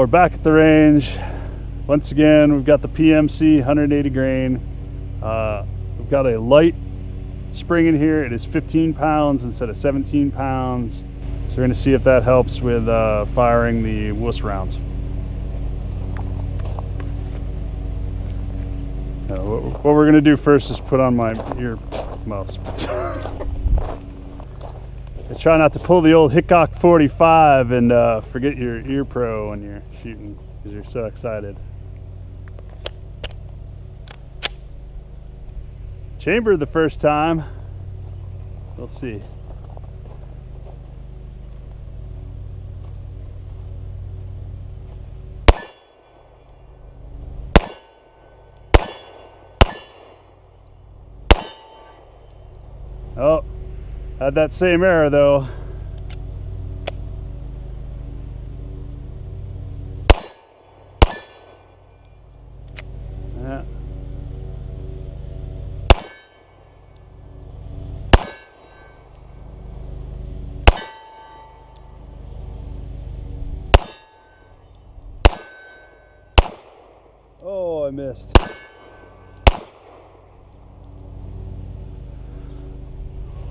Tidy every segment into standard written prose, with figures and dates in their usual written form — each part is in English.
we're back at the range. Once again, we've got the PMC 180 grain. We've got a light spring in here. It is 15 pounds instead of 17 pounds. So we're going to see if that helps with firing the wuss rounds. What we're going to do first is put on my ear muffs. I try not to pull the old Hickok 45 and forget your ear pro when you're shooting because you're so excited. Chambered the first time. We'll see. Oh, had that same error though. Yeah. Oh, I missed.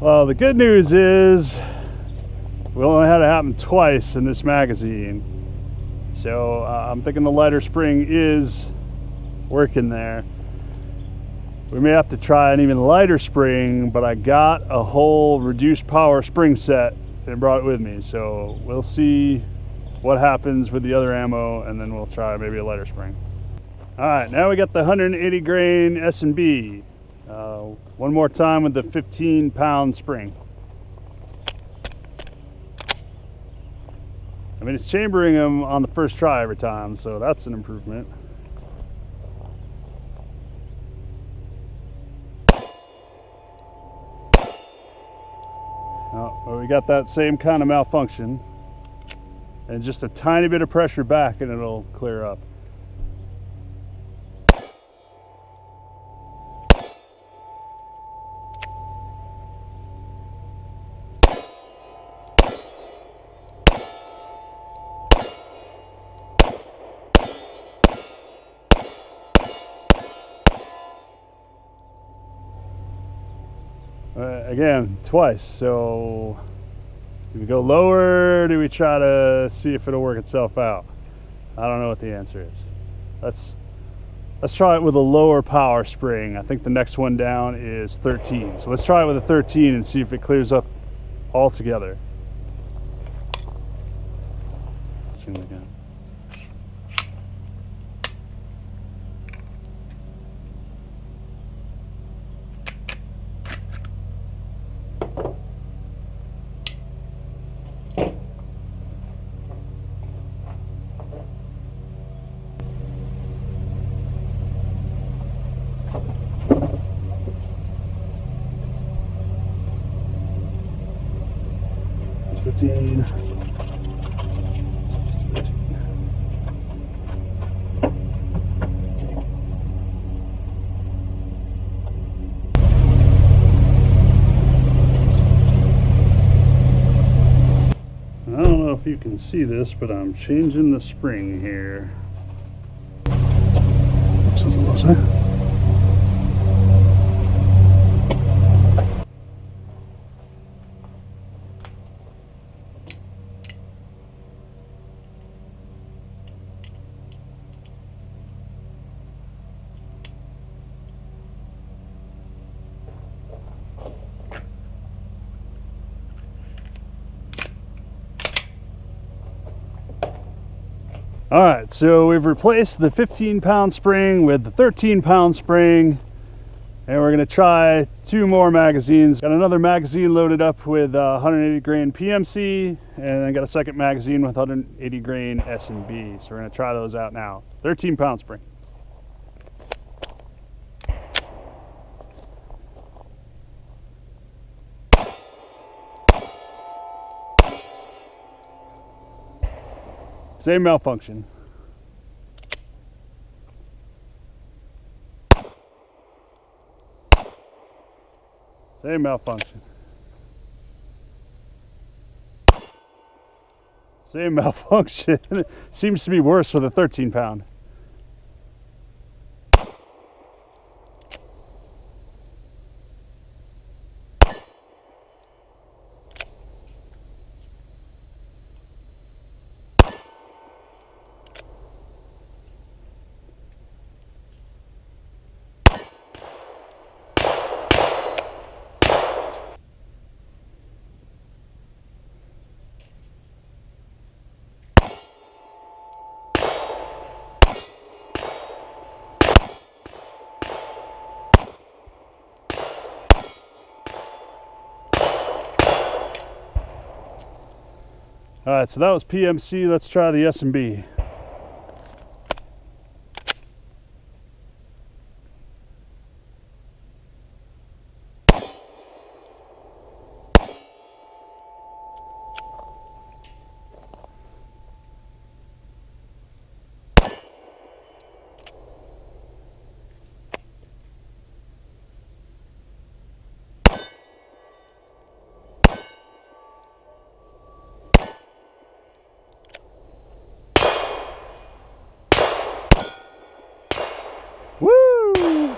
Well, the good news is we only had it happen twice in this magazine. So I'm thinking the lighter spring is working there. We may have to try an even lighter spring, but I got a whole reduced power spring set and brought it with me. So we'll see what happens with the other ammo, and then we'll try maybe a lighter spring. All right, now we got the 180 grain S&B. One more time with the 15-pound spring. I mean, it's chambering them on the first try every time, so that's an improvement. Oh, well, we got that same kind of malfunction, and just a tiny bit of pressure back and it'll clear up. Again, twice. So do we go lower, or do we try to see if it'll work itself out? I don't know what the answer is. Let's try it with a lower power spring. I think the next one down is 13. So let's try it with a 13 and see if it clears up altogether. Again. It's 15. I don't know if you can see this, but I'm changing the spring here. Since it was, All right, so we've replaced the 15-pound spring with the 13-pound spring, and we're gonna try 2 more magazines. Got another magazine loaded up with 180 grain PMC, and then got a second magazine with 180 grain S&B. So we're gonna try those out now. 13-pound spring. Same malfunction. Same malfunction. Same malfunction. Seems to be worse with a 13-pound. All right, so that was PMC. Let's try the S&B. Woo!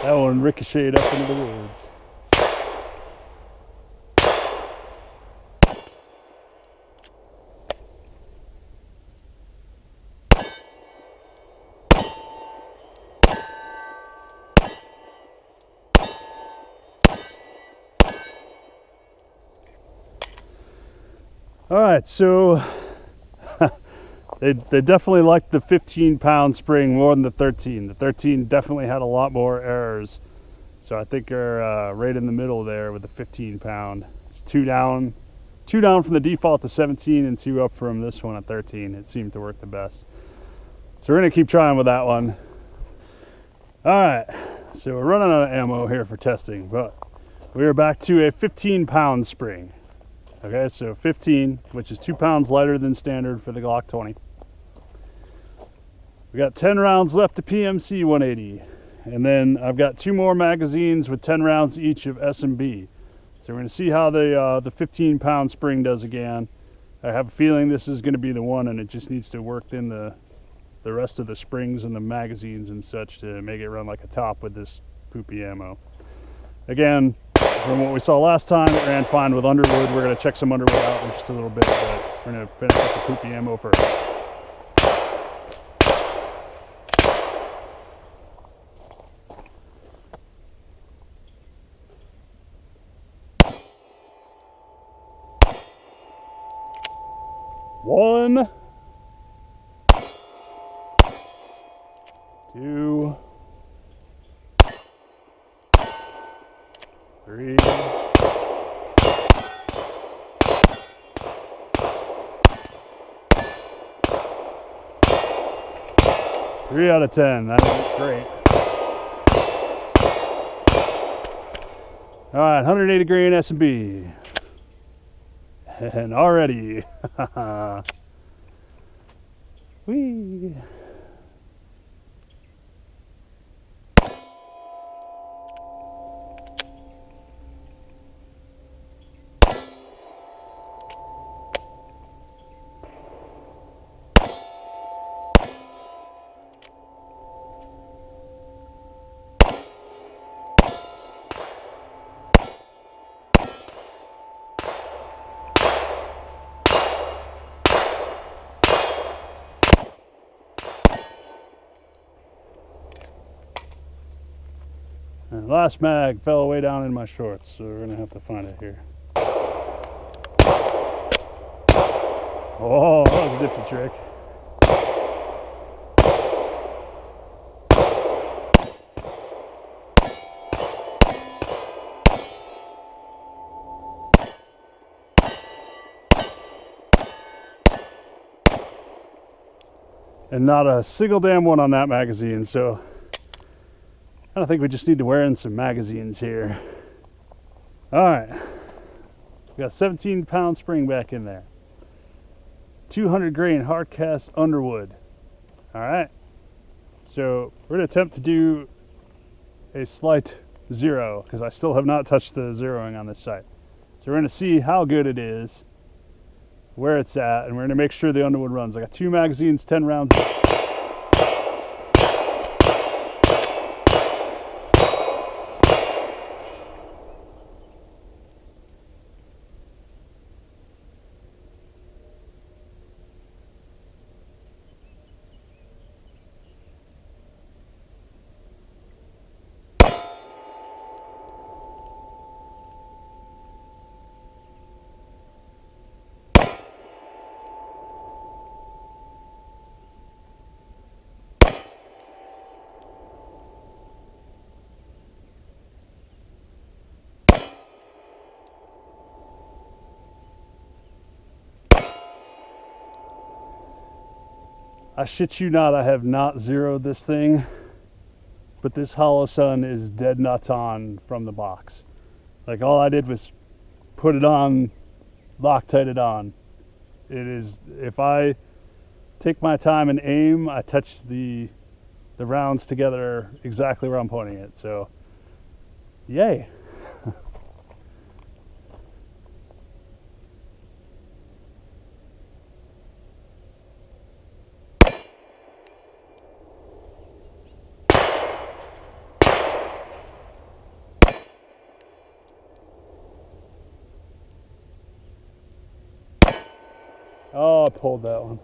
That one ricocheted up into the woods. All right, so they definitely liked the 15-pound spring more than the 13. The 13 definitely had a lot more errors. So I think they're right in the middle there with the 15-pound. It's two down from the default to 17 and 2 up from this one at 13. It seemed to work the best. So we're gonna keep trying with that one. All right, so we're running out of ammo here for testing, but we are back to a 15-pound spring. Okay, so 15, which is 2 pounds lighter than standard for the Glock 20. We got 10 rounds left to PMC 180. And then I've got 2 more magazines with 10 rounds each of S&B. So we're gonna see how the 15-pound spring does again. I have a feeling this is gonna be the one, and it just needs to work in the rest of the springs and the magazines and such to make it run like a top with this poopy ammo. Again, from what we saw last time, it ran fine with Underwood. We're gonna check some Underwood out in just a little bit, but we're gonna finish up the poopy ammo first. One, 2, 3, 3 out of 10. That was great. All right, 180 grain S&B. And already, whee. And the last mag fell way down in my shorts, so we're gonna have to find it here. Oh, that was a nifty trick. And not a single damn one on that magazine, so I think we just need to wear in some magazines here. All right, we got 17-pound spring back in there. 200 grain hard cast Underwood. All right, so we're gonna attempt to do a slight zero because I still have not touched the zeroing on this site. So we're gonna see how good it is where it's at, and we're gonna make sure the Underwood runs. I got 2 magazines, 10 rounds. I shit you not, I have not zeroed this thing, but this hollow sun is dead nuts on from the box. Like, all I did was put it on, Loctite it on. It is, if I take my time and aim, I touch the rounds together exactly where I'm pointing it. So, yay. Oh, I pulled that one.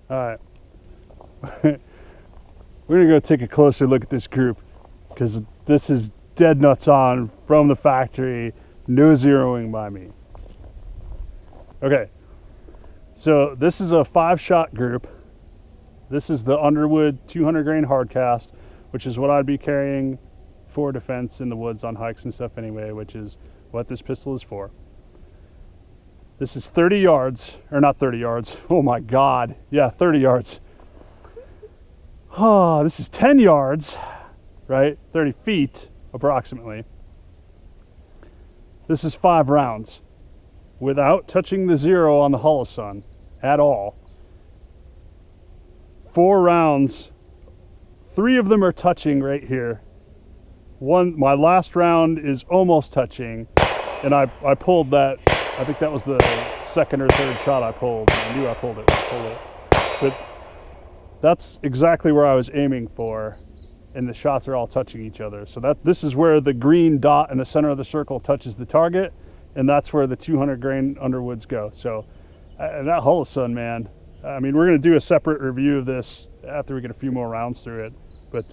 All right. We're gonna go take a closer look at this group, because this is dead nuts on from the factory, no zeroing by me. Okay. So this is a 5-shot group. This is the Underwood 200 grain hard cast, which is what I'd be carrying for defense in the woods on hikes and stuff anyway, which is what this pistol is for. This is 30 yards, or not 30 yards. Oh my God. Yeah, 30 yards. Oh, this is 10 yards, right? 30 feet approximately. This is 5 rounds without touching the zero on the hollow sun at all. 4 rounds, 3 of them are touching right here. My last round is almost touching, and I pulled that. I think that was the 2nd or 3rd shot I pulled. I knew I pulled it. But that's exactly where I was aiming for, and the shots are all touching each other. So this is where the green dot in the center of the circle touches the target, and that's where the 200 grain Underwoods go. So that hollow sun, man, I mean, we're going to do a separate review of this after we get a few more rounds through it, but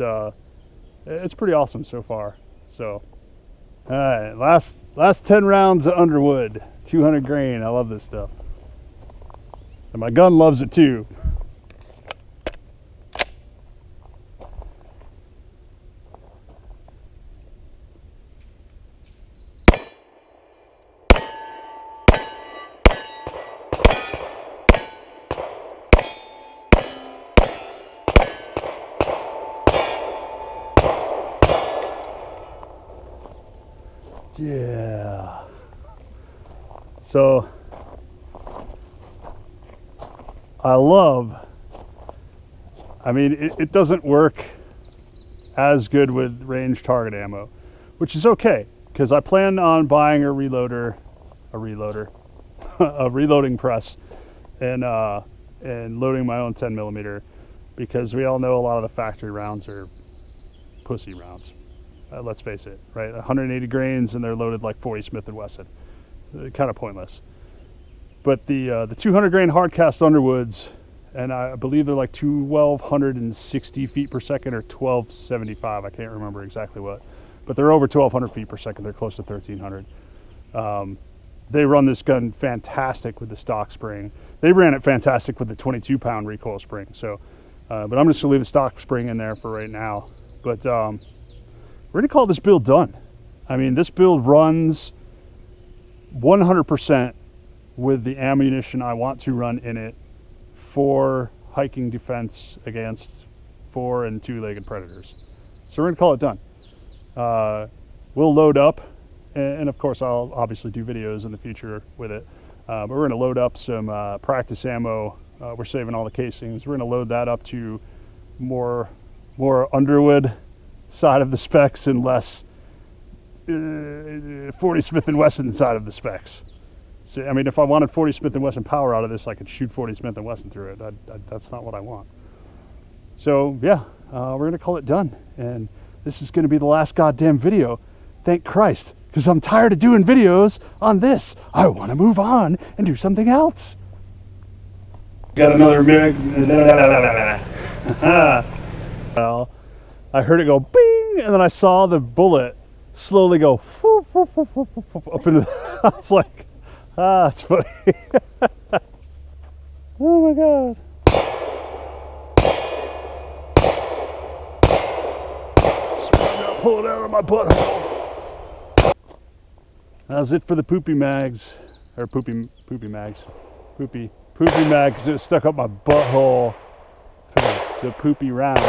it's pretty awesome so far. So all right, last 10 rounds of Underwood 200 grain. I love this stuff, and my gun loves it too. Yeah. So I mean, it doesn't work as good with range target ammo, which is okay, because I plan on buying a reloading press, and loading my own 10mm, because we all know a lot of the factory rounds are pussy rounds. Let's face it, right? 180 grains, and they're loaded like 40 Smith & Wesson. Kind of pointless. But the 200 grain hardcast Underwoods, and I believe they're like 1,260 feet per second or 1,275. I can't remember exactly what, but they're over 1,200 feet per second. They're close to 1,300. They run this gun fantastic with the stock spring. They ran it fantastic with the 22-pound recoil spring. So, but I'm just gonna leave the stock spring in there for right now. But we're gonna call this build done. I mean, this build runs 100% with the ammunition I want to run in it for hiking defense against 4- and 2-legged predators. So we're gonna call it done. We'll load up, and of course I'll obviously do videos in the future with it, but we're gonna load up some practice ammo we're saving all the casings. We're going to load that up to more Underwood side of the specs and less 40 Smith & Wesson side of the specs. So, I mean, if I wanted 40 Smith & Wesson power out of this, I could shoot 40 Smith & Wesson through it. That's not what I want. So yeah, we're going to call it done. And this is going to be the last goddamn video. Thank Christ, because I'm tired of doing videos on this. I want to move on and do something else. Got another MiG. Well, I heard it go bing, and then I saw the bullet slowly go whoop, whoop, whoop, whoop, whoop, up into the, I was like, that's funny. Oh my God. Pull it out of my butthole. That's it for the poopy mags, or poopy mags, poopy mag, because it was stuck up my butthole for the poopy round.